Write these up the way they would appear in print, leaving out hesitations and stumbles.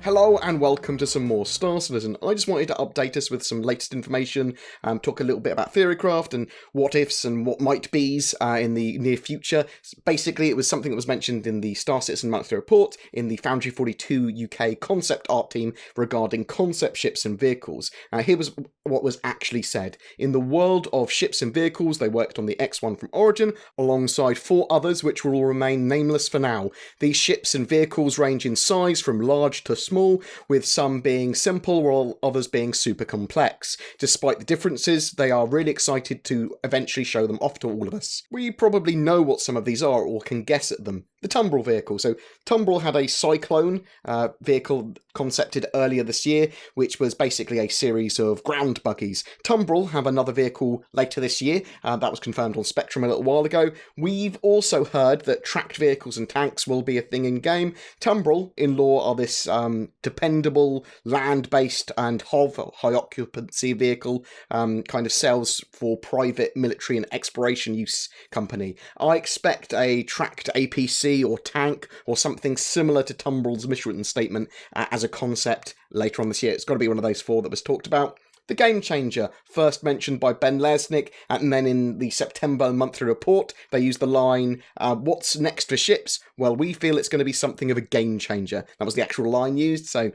Hello and welcome to some more Star Citizen. I just wanted to update us with some latest information, talk a little bit about Theorycraft and what ifs and what might be's in the near future. Basically, it was something that was mentioned in the Star Citizen monthly report in the Foundry 42 UK concept art team regarding concept ships and vehicles. Here was what was actually said. In the world of ships and vehicles, they worked on the X1 from Origin alongside 4 others which will remain nameless for now. These ships and vehicles range in size from large to small, with some being simple while others being super complex. Despite the differences, they are really excited to eventually show them off to all of us. We probably know what some of these are or can guess at them. The Tumbrel vehicle. So Tumbrel had a Cyclone vehicle concepted earlier this year, which was basically a series of ground buggies. Tumbrel have another vehicle later this year. That was confirmed on Spectrum a little while ago. We've also heard that tracked vehicles and tanks will be a thing in game. Tumbrel, in lore, are this dependable, land-based and HOV, high occupancy vehicle, kind of sells for private military and exploration use company. I expect a tracked APC or tank or something similar to Tumbrel's mission statement as a concept later on this year. It's got to be one of those 4 that was talked about. The Game Changer, first mentioned by Ben Lesnick, and then in the September monthly report, they used the line, what's next for ships? Well, we feel it's going to be something of a game changer. That was the actual line used, so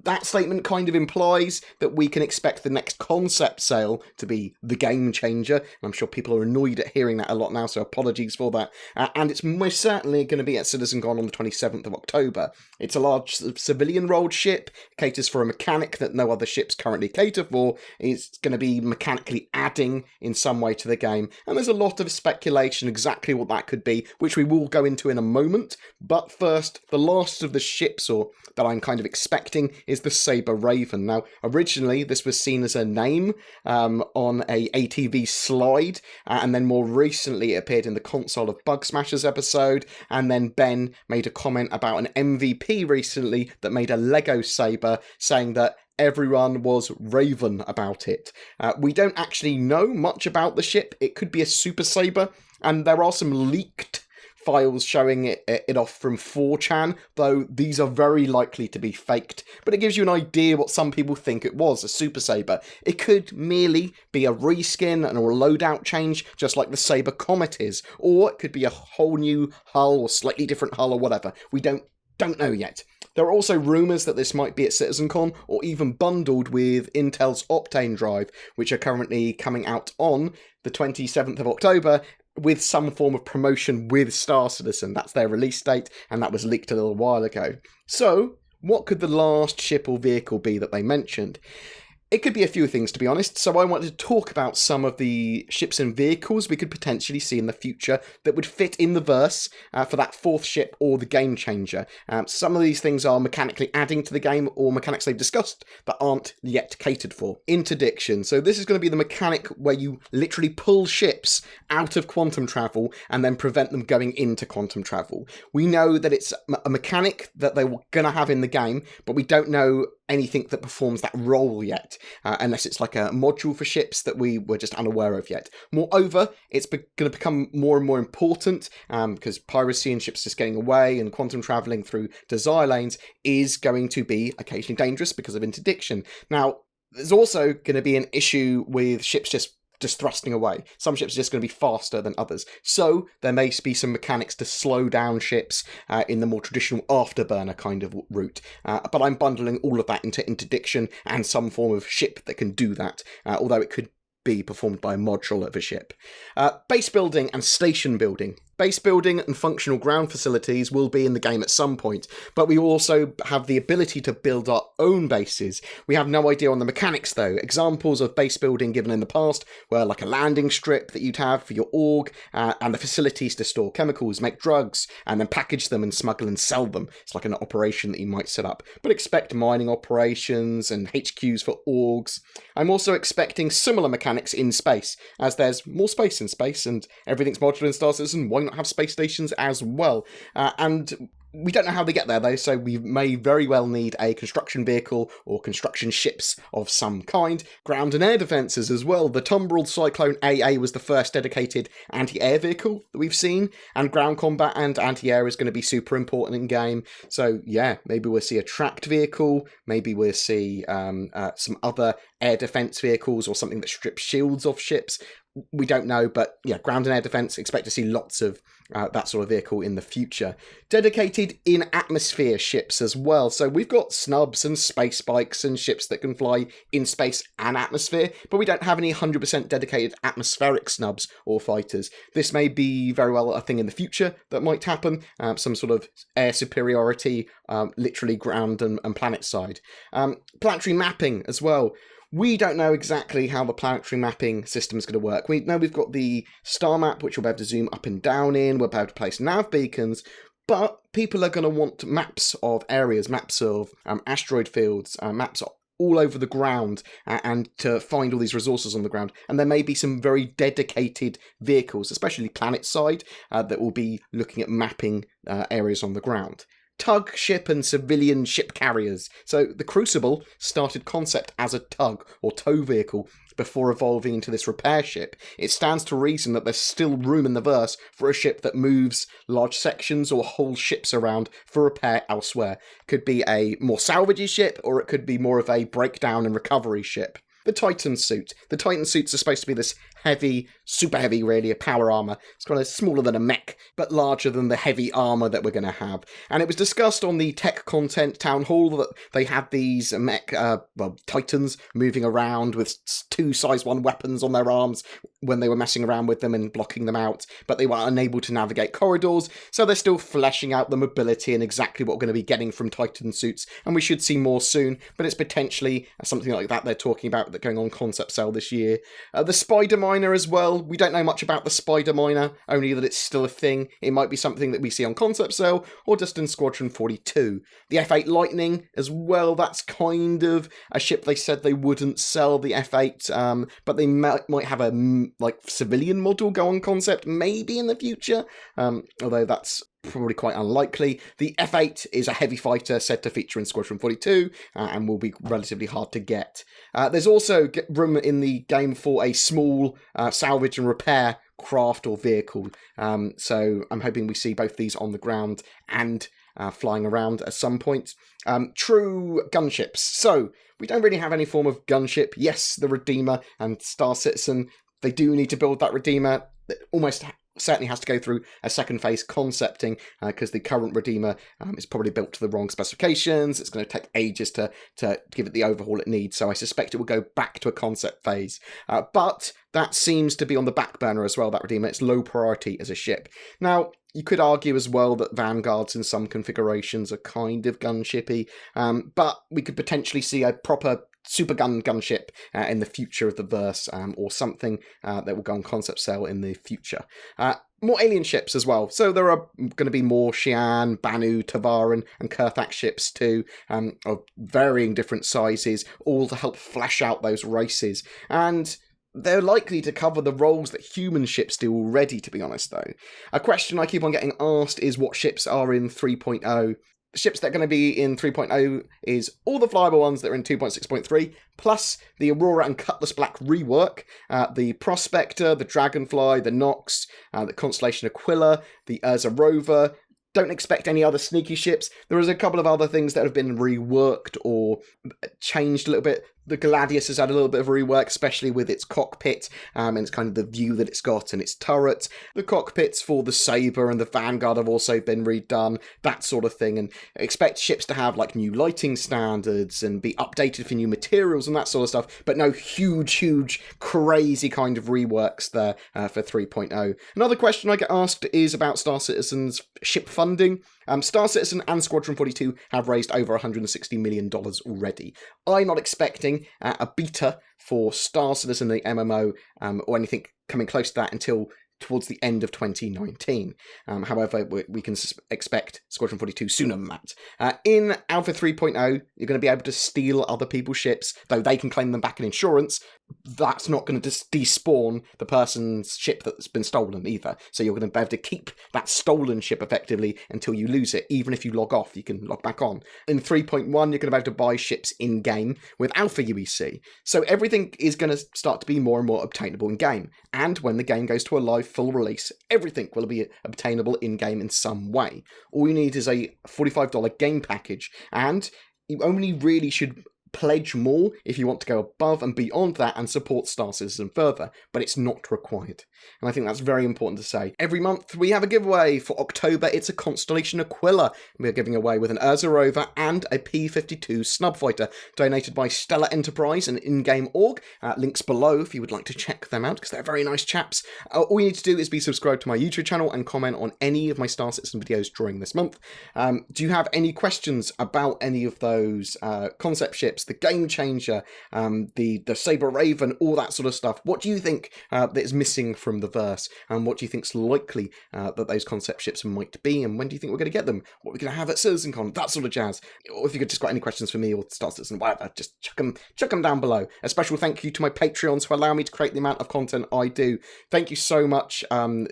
that statement kind of implies that we can expect the next concept sale to be the Game Changer. I'm sure people are annoyed at hearing that a lot now, so apologies for that. And it's most certainly going to be at CitizenCon on the 27th of October. It's a large civilian-rolled ship, caters for a mechanic that no other ships currently cater for. It's going to be mechanically adding in some way to the game, and there's a lot of speculation exactly what that could be, which we will go into in a moment. But first, the last of the ships, or that I'm kind of expecting, is the Sabre Raven. Now, originally this was seen as a name on a ATV slide, and then more recently it appeared in the Console of Bug Smashers episode, and then Ben made a comment about an MVP recently that made a Lego Sabre, saying that everyone was raven about it. We don't actually know much about the ship. It could be a Super Sabre, and there are some leaked files showing it off from 4chan, though these are very likely to be faked, but it gives you an idea what some people think it was, a Super Sabre. It could merely be a reskin and or a loadout change, just like the Sabre Comet is, or it could be a whole new hull or slightly different hull or whatever. We don't know yet. There are also rumours that this might be at CitizenCon, or even bundled with Intel's Optane drive, which are currently coming out on the 27th of October, with some form of promotion with Star Citizen. That's their release date, and that was leaked a little while ago. So, what could the last ship or vehicle be that they mentioned? It could be a few things, to be honest, so I wanted to talk about some of the ships and vehicles we could potentially see in the future that would fit in the verse for that 4th ship or the Game Changer. Some of these things are mechanically adding to the game, or mechanics they've discussed that aren't yet catered for. Interdiction. So this is going to be the mechanic where you literally pull ships out of quantum travel and then prevent them going into quantum travel. We know that it's a mechanic that they were going to have in the game, but we don't know anything that performs that role yet, unless it's like a module for ships that we were just unaware of yet. Moreover, it's going to become more and more important because piracy and ships just getting away and quantum travelling through desire lanes is going to be occasionally dangerous because of interdiction. Now, there's also going to be an issue with ships just thrusting away. Some ships are just going to be faster than others. So there may be some mechanics to slow down ships in the more traditional afterburner kind of route. But I'm bundling all of that into interdiction and some form of ship that can do that, although it could be performed by a module of a ship. Base building and station building. Base building and functional ground facilities will be in the game at some point, but we also have the ability to build our own bases. We have no idea on the mechanics though. Examples of base building given in the past were like a landing strip that you'd have for your org, and the facilities to store chemicals, make drugs, and then package them and smuggle and sell them. It's like an operation that you might set up. But expect mining operations and HQs for orgs. I'm also expecting similar mechanics in space, as there's more space in space and everything's modular in Star Citizen. Why not have space stations as well? And We don't know how they get there, though, so we may very well need a construction vehicle or construction ships of some kind. Ground and air defences as well. The Tumbril Cyclone AA was the first dedicated anti-air vehicle that we've seen, and ground combat and anti-air is going to be super important in game. So, yeah, maybe we'll see a tracked vehicle, maybe we'll see some other air defence vehicles or something that strips shields off ships. We don't know, but yeah, ground and air defense, expect to see lots of that sort of vehicle in the future. Dedicated in-atmosphere ships as well. So we've got snubs and space bikes and ships that can fly in space and atmosphere, but we don't have any 100% dedicated atmospheric snubs or fighters. This may be very well a thing in the future that might happen, some sort of air superiority, literally ground and planet side. Planetary mapping as well. We don't know exactly how the planetary mapping system is going to work. We know we've got the star map, which we'll be able to zoom up and down in. We'll be able to place nav beacons, but people are going to want maps of areas, maps of asteroid fields, maps all over the ground, and to find all these resources on the ground. And there may be some very dedicated vehicles, especially planet side, that will be looking at mapping areas on the ground. Tug ship and civilian ship carriers. So the Crucible started concept as a tug or tow vehicle before evolving into this repair ship. It stands to reason that there's still room in the verse for a ship that moves large sections or whole ships around for repair elsewhere. Could be a more salvagey ship, or it could be more of a breakdown and recovery ship. The Titan suit. The Titan suits are supposed to be this heavy, super heavy really, a power armour. It's kind of smaller than a mech, but larger than the heavy armour that we're going to have. And it was discussed on the tech content town hall that they had these mech, Titans moving around with 2 size 1 weapons on their arms when they were messing around with them and blocking them out, but they were unable to navigate corridors, so they're still fleshing out the mobility and exactly what we're going to be getting from Titan suits, and we should see more soon, but it's potentially something like that they're talking about that going on concept sale this year. The Spider Miner as well. We don't know much about the Spider Miner, only that it's still a thing. It might be something that we see on concept sale or just in Squadron 42. The F8 Lightning as well. That's kind of a ship they said they wouldn't sell, the F8, but they might have a civilian model go on concept maybe in the future, although that's probably quite unlikely. The F8 is a heavy fighter said to feature in Squadron 42 and will be relatively hard to get. There's also room in the game for a small salvage and repair craft or vehicle. So I'm hoping we see both these on the ground and flying around at some point. True gunships. So we don't really have any form of gunship. Yes, the Redeemer and Star Citizen, they do need to build that Redeemer. It almost certainly has to go through a second phase concepting because the current Redeemer is probably built to the wrong specifications. It's going to take ages to give it the overhaul it needs, so I suspect it will go back to a concept phase. But that seems to be on the back burner as well, that Redeemer. It's low priority as a ship. Now, you could argue as well that Vanguards in some configurations are kind of gunshippy, but we could potentially see a proper super gunship in the future of the verse, or something that will go on concept sale in the future. More alien ships as well. So there are going to be more Xi'an, Banu, Tavaran, and Kurthak ships too, of varying different sizes, all to help flesh out those races. And they're likely to cover the roles that human ships do already, to be honest, though. A question I keep on getting asked is what ships are in 3.0. Ships that are going to be in 3.0 is all the flyable ones that are in 2.6.3, plus the Aurora and Cutlass Black rework, the Prospector, the Dragonfly, the Nox, the Constellation Aquila, the Urza Rover. Don't expect any other sneaky ships. There is a couple of other things that have been reworked or changed a little bit. The Gladius has had a little bit of rework, especially with its cockpit, and it's kind of the view that it's got and its turret. The cockpits for the Sabre and the Vanguard have also been redone, that sort of thing, and expect ships to have like new lighting standards and be updated for new materials and that sort of stuff, but no huge, crazy kind of reworks there for 3.0. Another question I get asked is about Star Citizen's ship funding. Star Citizen and Squadron 42 have raised over $160 million already. I'm not expecting a beta for Star Citizen, the MMO, or anything coming close to that until towards the end of 2019. However, we can expect Squadron 42 sooner than that. In Alpha 3.0, you're going to be able to steal other people's ships, though they can claim them back in insurance, that's not going to despawn the person's ship that's been stolen either. So you're going to be able to keep that stolen ship effectively until you lose it. Even if you log off, you can log back on. In 3.1, you're going to be able to buy ships in-game with Alpha UEC. So everything is going to start to be more and more obtainable in-game. And when the game goes to a live full release, everything will be obtainable in-game in some way. All you need is a $45 game package, and you only really should pledge more if you want to go above and beyond that and support Star Citizen further, but it's not required. And I think that's very important to say. Every month we have a giveaway. For October, it's a Constellation Aquila. We're giving away with an Urza rover and a P-52 snub fighter, donated by Stellar Enterprise and in-game org. Links below if you would like to check them out, because they're very nice chaps. All you need to do is be subscribed to my YouTube channel and comment on any of my Star Citizen videos during this month. Do you have any questions about any of those concept ships, the Game Changer, the Saber Raven, all that sort of stuff? What do you think that is missing from the verse, and what do you think's likely that those concept ships might be, and when do you think we're going to get them? What we're going to have at CitizenCon, that sort of jazz. Or if you've just got any questions for me or Star Citizen, whatever, just chuck them down below. A special thank you to my Patreons who allow me to create the amount of content I do. Thank you so much.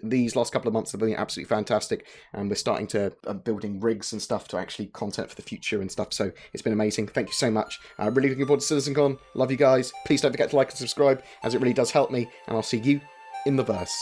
These last couple of months have been absolutely fantastic, and we're starting to building rigs and stuff to actually content for the future and stuff, so it's been amazing. Thank you so much. Really looking forward to CitizenCon. Love you guys. Please don't forget to like and subscribe, as it really does help me, and I'll see you in the verse.